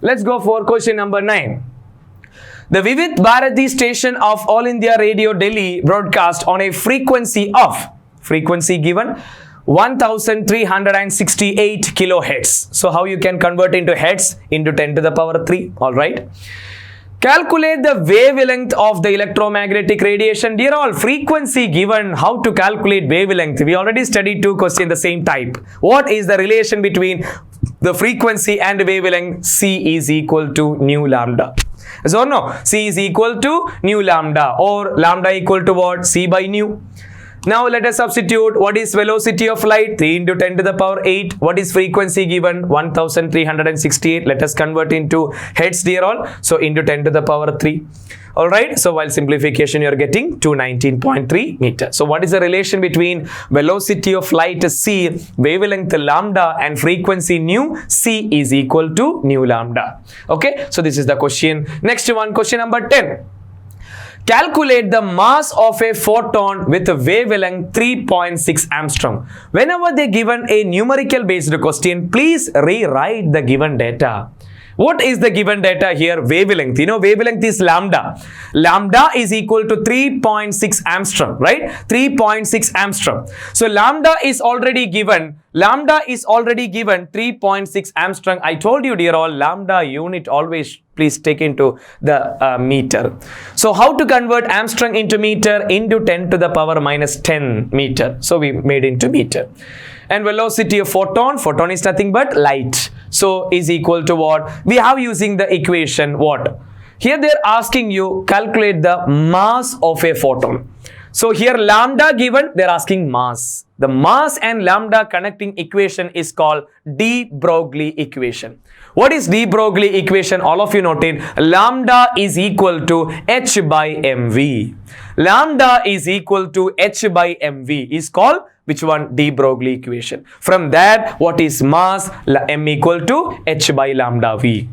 Let's go for question number 9. The Vividh Bharati station of All India Radio Delhi broadcast on a frequency given 1368 kilohertz. So how you can convert into hertz into 10 to the power 3, all right? Calculate the wavelength of the electromagnetic radiation. Dear all, frequency given, how to calculate wavelength? We already studied 2 questions the same type. What is the relation between the frequency and wavelength? C is equal to nu lambda. Yes or no? C is equal to nu lambda, or lambda equal to what? C by nu. Now let us substitute. What is velocity of light? 3 into 10 to the power 8. What is frequency given? 1368. Let us convert into hertz, dear all. So into 10 to the power 3. Alright. So while simplification, you are getting 219.3 meters. So what is the relation between velocity of light C, wavelength lambda, and frequency nu? C is equal to nu lambda. Okay. So this is the question. Next one, question number 10. Calculate the mass of a photon with a wavelength 3.6 angstrom. Whenever they given a numerical based question, please rewrite the given data. What is the given data here? Wavelength. You know, wavelength is lambda. Lambda is equal to 3.6 angstrom, right? 3.6 angstrom. So lambda is already given. Lambda is already given 3.6 angstrom. I told you, dear all, lambda unit always please take into the meter. So how to convert angstrom into meter? Into 10 to the power minus 10 meter. So we made into meter. And velocity of photon is nothing but light. So is equal to what? We have using the equation what? Here they are asking you calculate the mass of a photon. So here lambda given, they are asking mass. The mass and lambda connecting equation is called de Broglie equation. What is de Broglie equation? All of you noted, lambda is equal to h by mv. Lambda is equal to h by mv is called which one? De Broglie equation. From that, what is mass? M equal to h by lambda v.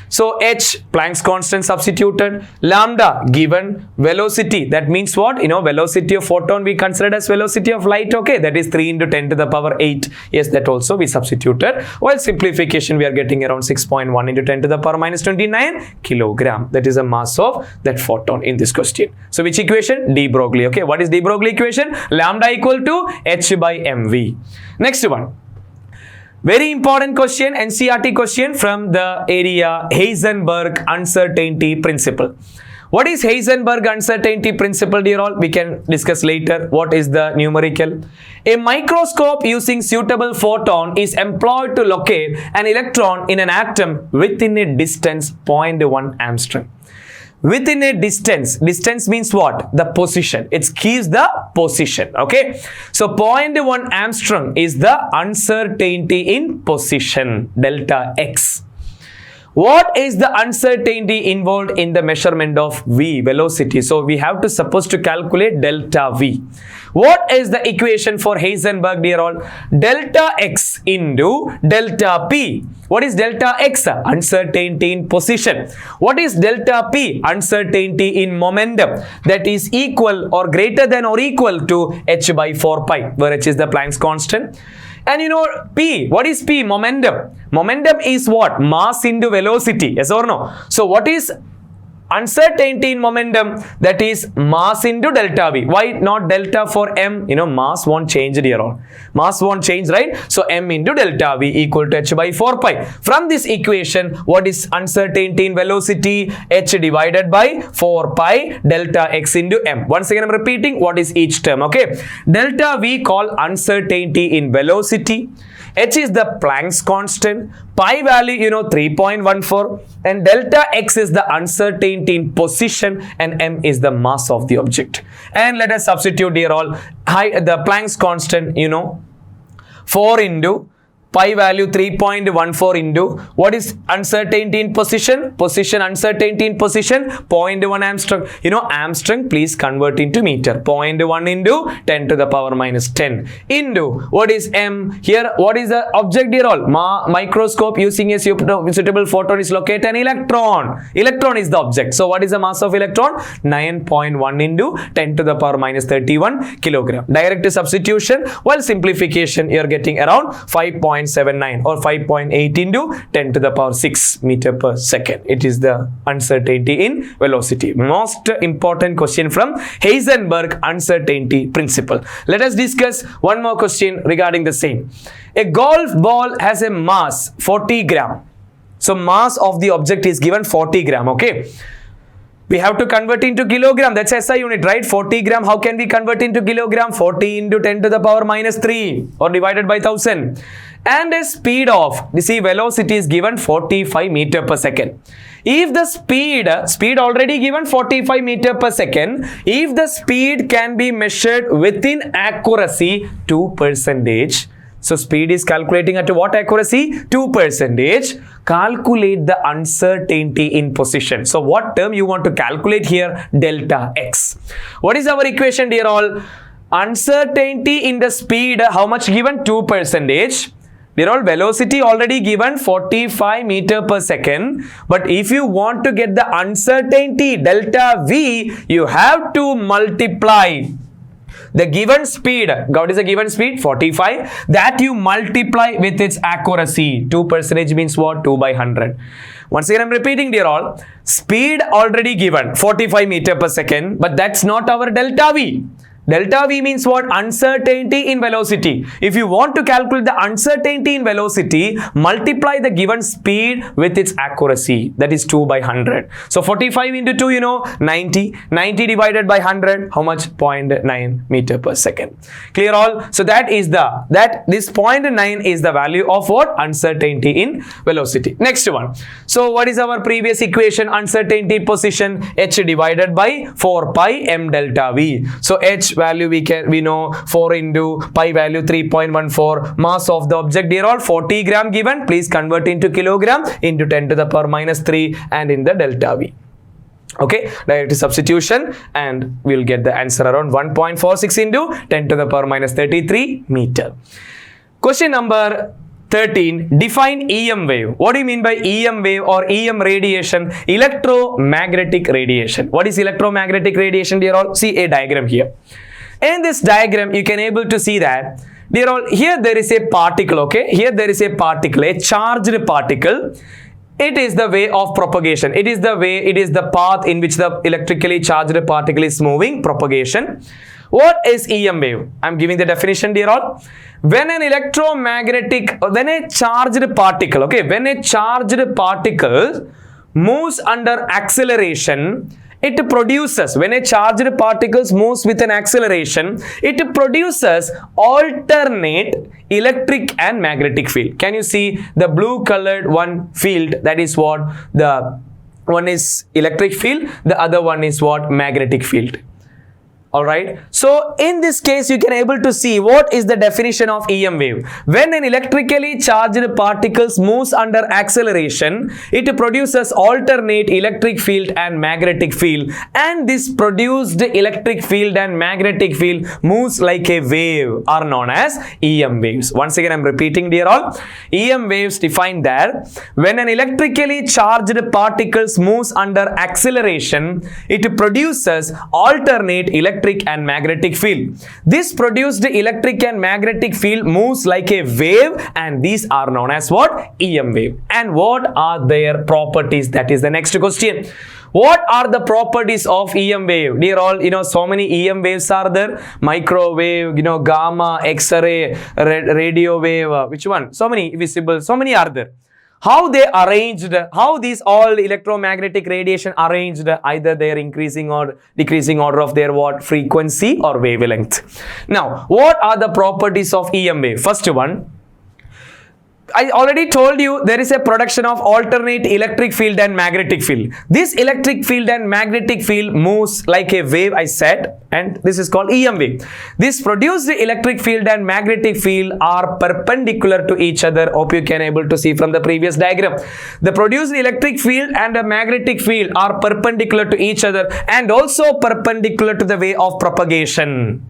So h, Planck's constant substituted, lambda given, velocity, that means what? You know, velocity of photon we considered as velocity of light, okay, that is 3 into 10 to the power 8. Yes, that also we substituted. While simplification, we are getting around 6.1 into 10 to the power minus 29 kilogram. That is the mass of that photon in this question. So which equation? De Broglie, okay. What is de Broglie equation? Lambda equal to h by mv. Next one. Very important question, NCERT question from the area Heisenberg uncertainty principle. What is Heisenberg uncertainty principle, dear all? We can discuss later. What is the numerical? A microscope using suitable photon is employed to locate an electron in an atom within a distance 0.1 angstrom. Within a distance means what? The position. It gives the position, okay? So 0.1 angstrom is the uncertainty in position, delta x. What is the uncertainty involved in the measurement of v, velocity? So we have to suppose to calculate delta v. What is the equation for Heisenberg, dear all? Delta x into delta p. What is delta x? Uncertainty in position. What is delta p? Uncertainty in momentum. That is equal or greater than or equal to h by 4 pi, where h is the Planck's constant. And you know P, what is P? Momentum. Momentum is what? Mass into velocity, yes or no? So what is uncertainty in momentum? That is mass into delta V. Why not delta for M? You know, mass won't change, dear all. Mass won't change, right? So M into delta V equal to h by 4 pi. From this equation, what is uncertainty in velocity? H divided by 4 pi delta x into M. Once again, I'm repeating what is each term, okay? Delta V called uncertainty in velocity. H is the Planck's constant, pi value, you know, 3.14, and delta x is the uncertainty in position, and m is the mass of the object. And let us substitute, dear all, the Planck's constant, you know, 4 into pi value 3.14 into what is uncertainty in position? Position uncertainty in position 0.1 angstrom. You know, angstrom, please convert into meter. 0.1 into 10 to the power minus 10 into what is m? Here, what is the object, dear all? Microscope using a suitable photon is locate an electron. Electron is the object. So what is the mass of electron? 9.1 into 10 to the power minus 31 kilogram. Direct substitution. While simplification, you are getting around 5.1 5.79 or 5.8 into 10 to the power 6 meter per second. It is the uncertainty in velocity. Most important question from Heisenberg uncertainty principle. Let us discuss one more question regarding the same. A golf ball has a mass 40 gram. So mass of the object is given 40 gram, okay? We have to convert into kilogram. That's SI unit, right? 40 gram. How can we convert into kilogram? 40 into 10 to the power minus 3 or divided by 1000. And a speed of, you see, velocity is given 45 meter per second. If the speed already given 45 meter per second, if the speed can be measured within accuracy 2%, so speed is calculating at what accuracy? 2%. Calculate the uncertainty in position. So what term you want to calculate here? Delta x. What is our equation, dear all? Uncertainty in the speed, how much given? 2%. Dear all, velocity already given 45 meter per second. But if you want to get the uncertainty delta v, you have to multiply the given speed. What is the given speed? 45. That you multiply with its accuracy. 2% means what? 2 by 100. Once again, I'm repeating, dear all. Speed already given 45 meter per second. But that's not our delta v. Delta v means what? Uncertainty in velocity. If you want to calculate the uncertainty in velocity, multiply the given speed with its accuracy. That is 2 by 100. So 45 into 2, you know, 90. 90 divided by 100, how much? 0.9 meter per second. Clear all? So this 0.9 is the value of what? Uncertainty in velocity. Next one. So what is our previous equation? Uncertainty position, h divided by 4 pi m delta v. So h value we know 4 into pi value 3.14. Mass of the object, dear all, 40 gram given. Please convert into kilogram into 10 to the power minus 3 and in the delta v. Okay, direct substitution and we'll get the answer around 1.46 into 10 to the power minus 33 meter. Question number 13. Define EM wave. What do you mean by EM wave or EM radiation? Electromagnetic radiation. What is electromagnetic radiation, dear all? See a diagram here. In this diagram, you can able to see that, dear all, here there is a particle, okay? Here there is a particle, a charged particle. It is the way of propagation. It is the path in which the electrically charged particle is moving, propagation. What is EM wave? I'm giving the definition, dear all. When a charged particle, okay, when a charged particle moves under acceleration, it produces, when a charged particle moves with an acceleration, it produces alternate electric and magnetic field. Can you see the blue colored one field? That is what? The one is electric field, the other one is what? Magnetic field. Alright, so in this case you can able to see what is the definition of EM wave. When an electrically charged particles moves under acceleration, it produces alternate electric field and magnetic field, and this produced electric field and magnetic field moves like a wave are known as EM waves. Once again, I'm repeating, dear all. EM waves defined there. When an electrically charged particles moves under acceleration, it produces alternate electric and magnetic field. This produced electric and magnetic field moves like a wave, and these are known as what? EM wave. And what are their properties? That is the next question. What are the properties of EM wave? Dear all, you know, so many EM waves are there. Microwave, you know, gamma, X-ray, radio wave, which one? So many visible, so many are there. How they arranged, how these all electromagnetic radiation arranged, either they are increasing or decreasing order of their what? Frequency or wavelength. Now, what are the properties of EM wave? First one, I already told you there is a production of alternate electric field and magnetic field. This electric field and magnetic field moves like a wave, I said, and this is called EM wave. This produced electric field and magnetic field are perpendicular to each other. Hope you can able to see from the previous diagram. The produced electric field and the magnetic field are perpendicular to each other and also perpendicular to the way of propagation.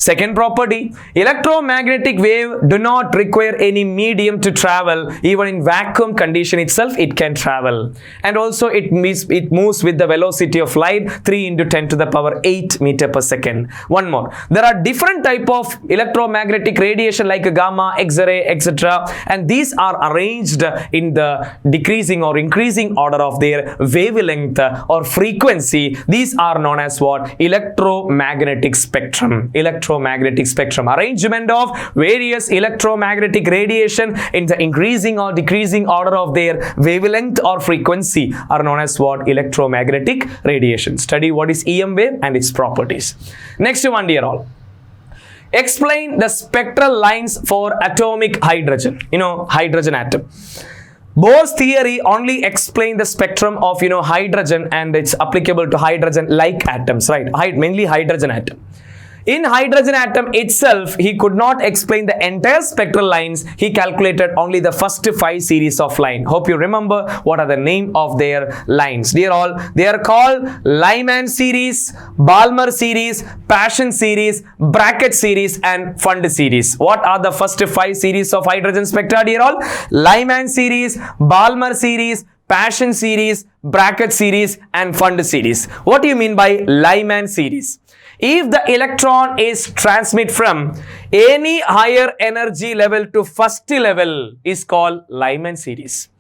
Second property, electromagnetic wave do not require any medium to travel. Even in vacuum condition itself, it can travel. And also it moves with the velocity of light, 3 into 10 to the power 8 meter per second. One more. There are different type of electromagnetic radiation like gamma, X-ray, etc. And these are arranged in the decreasing or increasing order of their wavelength or frequency. These are known as what? Electromagnetic spectrum. Electromagnetic spectrum. Arrangement of various electromagnetic radiation in the increasing or decreasing order of their wavelength or frequency are known as what? Electromagnetic radiation. Study what is EM wave and its properties. Next one, dear all. Explain the spectral lines for atomic hydrogen. Hydrogen atom. Bohr's theory only explain the spectrum of hydrogen, and it's applicable to hydrogen like atoms, right? Mainly hydrogen atom. In hydrogen atom itself, he could not explain the entire spectral lines. He calculated only the first 5 series of line. Hope you remember what are the name of their lines. Dear all, they are called Lyman series, Balmer series, Paschen series, Brackett series, and Fund series. What are the first 5 series of hydrogen spectra, dear all? Lyman series, Balmer series, Paschen series, Brackett series, and Fund series. What do you mean by Lyman series? If the electron is transmit from any higher energy level to first level is called Lyman series.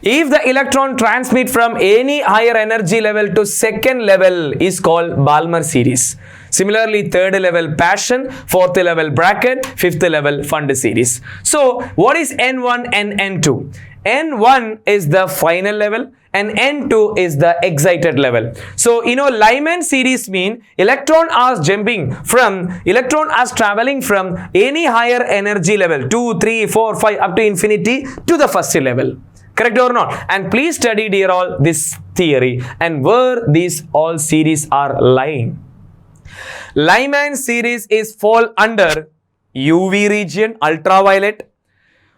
If the electron transmit from any higher energy level to second level is called Balmer series. Similarly, third level Paschen, fourth level Brackett, fifth level Fund series. So, what is N1 and N2? N1 is the final level and N2 is the excited level. So, Lyman series mean electron are traveling from any higher energy level 2, 3, 4, 5 up to infinity to the first level. Correct or not? And please study, dear all, this theory and where these all series are lying. Lyman series is fall under UV region, ultraviolet.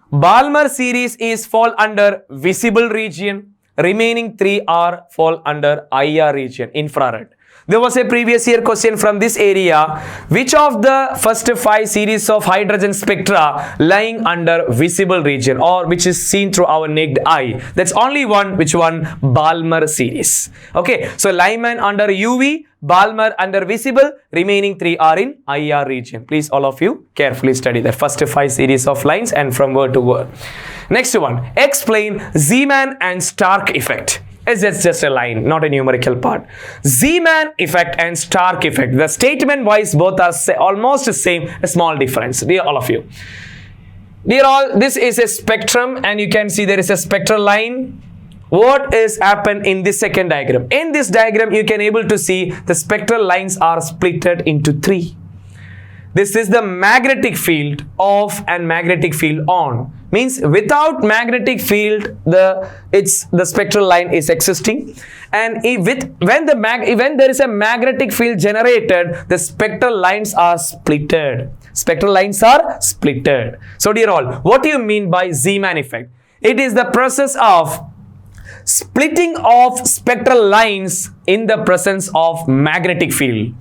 Balmer series is fall under visible region. Remaining 3 are fall under IR region, infrared. There was a previous year question from this area. Which of the first 5 series of hydrogen spectra lying under visible region or which is seen through our naked eye? That's only one. Which one? Balmer series. Okay. So, Lyman under UV, Balmer under visible, remaining 3 are in IR region. Please all of you carefully study the first 5 series of lines and from word to word. Next one. Explain Zeeman and Stark effect. It's just a line, not a numerical part. Zeeman effect and Stark effect. The statement wise both are almost the same, a small difference. Dear all of you. Dear all, this is a spectrum and you can see there is a spectral line. What is happened in this second diagram? In this diagram, you can able to see the spectral lines are splitted into 3. This is the magnetic field off and magnetic field on. Means without magnetic field, the spectral line is existing, and when there is a magnetic field generated, the spectral lines are splitted. Spectral lines are splitted. So, dear all, what do you mean by Zeeman effect? It is the process of splitting of spectral lines in the presence of magnetic field.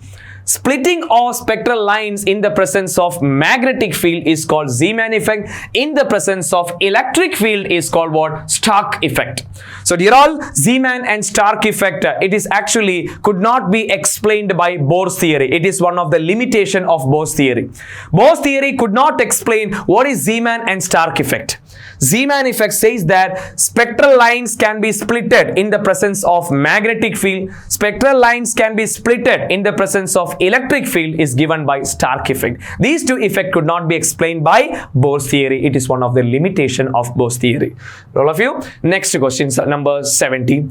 Splitting of spectral lines in the presence of magnetic field is called Zeeman effect. In the presence of electric field is called what? Stark effect. So, dear all, Zeeman and Stark effect, it is actually could not be explained by Bohr's theory. It is one of the limitation of Bohr's theory. Bohr's theory could not explain what is Zeeman and Stark effect. Zeeman effect says that spectral lines can be splitted in the presence of magnetic field. Spectral lines can be splitted in the presence of electric field is given by Stark effect. These two effects could not be explained by Bohr's theory. It is one of the limitation of Bohr's theory. All of you. Next question, number 70.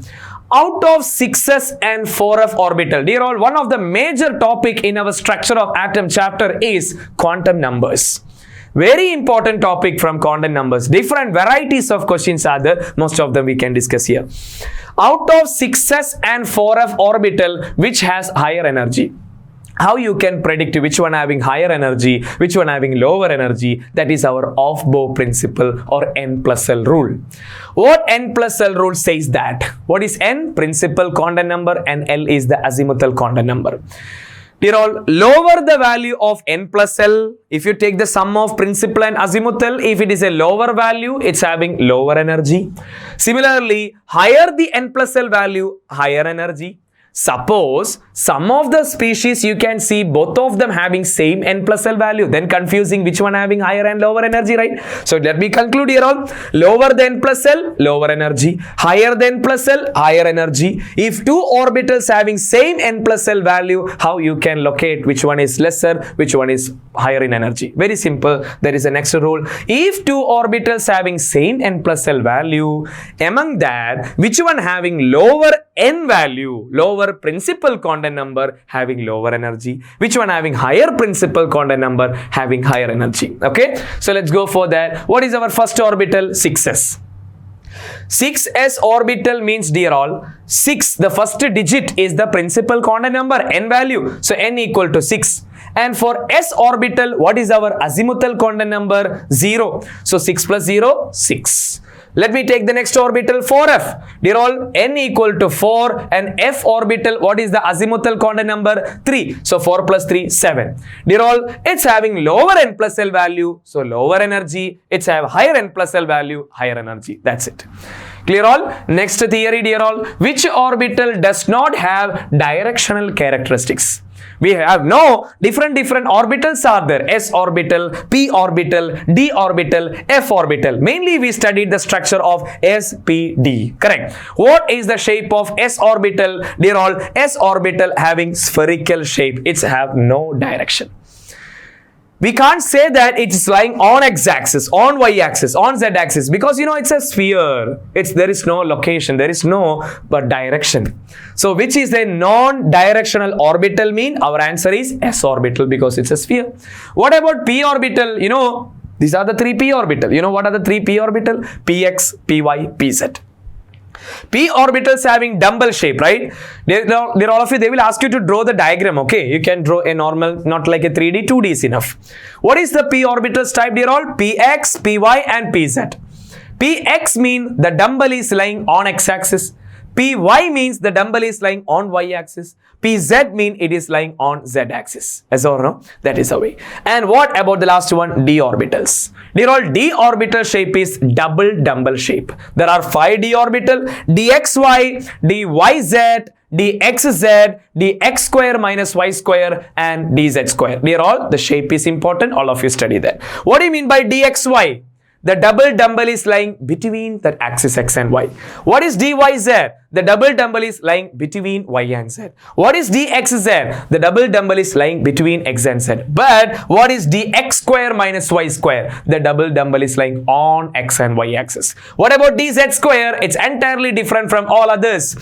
Out of 6s and 4f orbital, dear all, one of the major topic in our structure of atom chapter is quantum numbers. Very important topic from quantum numbers. Different varieties of questions are there. Most of them we can discuss here. Out of 6s and 4f orbital, which has higher energy? How you can predict which one having higher energy, which one having lower energy? That is our off-bow principle or N plus L rule. What N plus L rule says that? What is N? Principal quantum number, and L is the azimuthal quantum number. Dear all, lower the value of n plus L. If you take the sum of principal and azimuthal, if it is a lower value, it's having lower energy. Similarly, higher the n plus L value, higher energy. Suppose some of the species you can see both of them having same n plus L value, then confusing which one having higher and lower energy, right? So let me conclude here all. Lower than plus L, lower energy. Higher than plus L, higher energy. If two orbitals having same n plus L value, how you can locate which one is lesser, which one is higher in energy? Very simple. There is an extra rule. If two orbitals having same n plus L value, among that, which one having lower n value, lower principal quantum number having lower energy, which one having higher principal quantum number having higher energy. Okay, so let's go for that. What is our first orbital? 6s. 6s orbital means, dear all, 6, the first digit is the principal quantum number, n value, so n equal to 6. And for s orbital, what is our azimuthal quantum number? 0. So 6 plus 0, 6. Let me take the next orbital, 4f. Dear all, n equal to 4, and f orbital, what is the azimuthal quantum number? 3. So 4 plus 3, 7. Dear all, it's having lower n plus L value, so lower energy. It's have higher n plus L value, higher energy. That's it. Clear all? Next theory, dear all, which orbital does not have directional characteristics? We have no different orbitals are there. S orbital, p orbital, d orbital, f orbital. Mainly we studied the structure of s, p, d. Correct. What is the shape of s orbital? Dear all, s orbital having spherical shape. It's have no direction. We can't say that it's lying on x-axis, on y-axis, on z-axis, because you know it's a sphere. There is no location, there is no direction. So which is a non-directional orbital mean? Our answer is s orbital, because it's a sphere. What about p orbital? You know, these are the 3 p orbital. You know what are the 3 p orbital? px, py, pz. P orbitals having dumbbell shape, right? They're all of you, they will ask you to draw the diagram, okay? You can draw a normal, not like a 3D, 2D is enough. What is the P orbitals type, dear all? Px, Py and Pz. Px mean the dumbbell is lying on x-axis. Py means the dumbbell is lying on y-axis. Pz mean it is lying on z-axis. Yes or no? That is the way. And what about the last one? D orbitals. Dear all, d orbital shape is double dumbbell shape. There are 5 d orbital: dxy, dyz, dxz, dx square minus y square, and dz square. Dear all, the shape is important. All of you study that. What do you mean by dxy? The double dumbbell is lying between the axis x and y. What is dyz? The double dumbbell is lying between y and z. What is dxz? The double dumbbell is lying between x and z. But what is dx square minus y square? The double dumbbell is lying on x and y axis. What about dz square? It's entirely different from all others.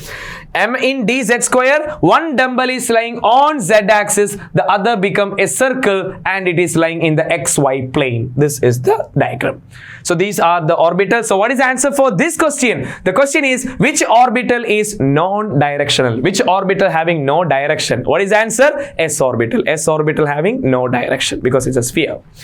In dz square, one dumbbell is lying on z axis, the other become a circle and it is lying in the xy plane. This is the diagram. So these are the orbitals. So what is the answer for this question? The question is, which orbital is non-directional? Which orbital having no direction? What is the answer? S orbital. S orbital having no direction because it's a sphere.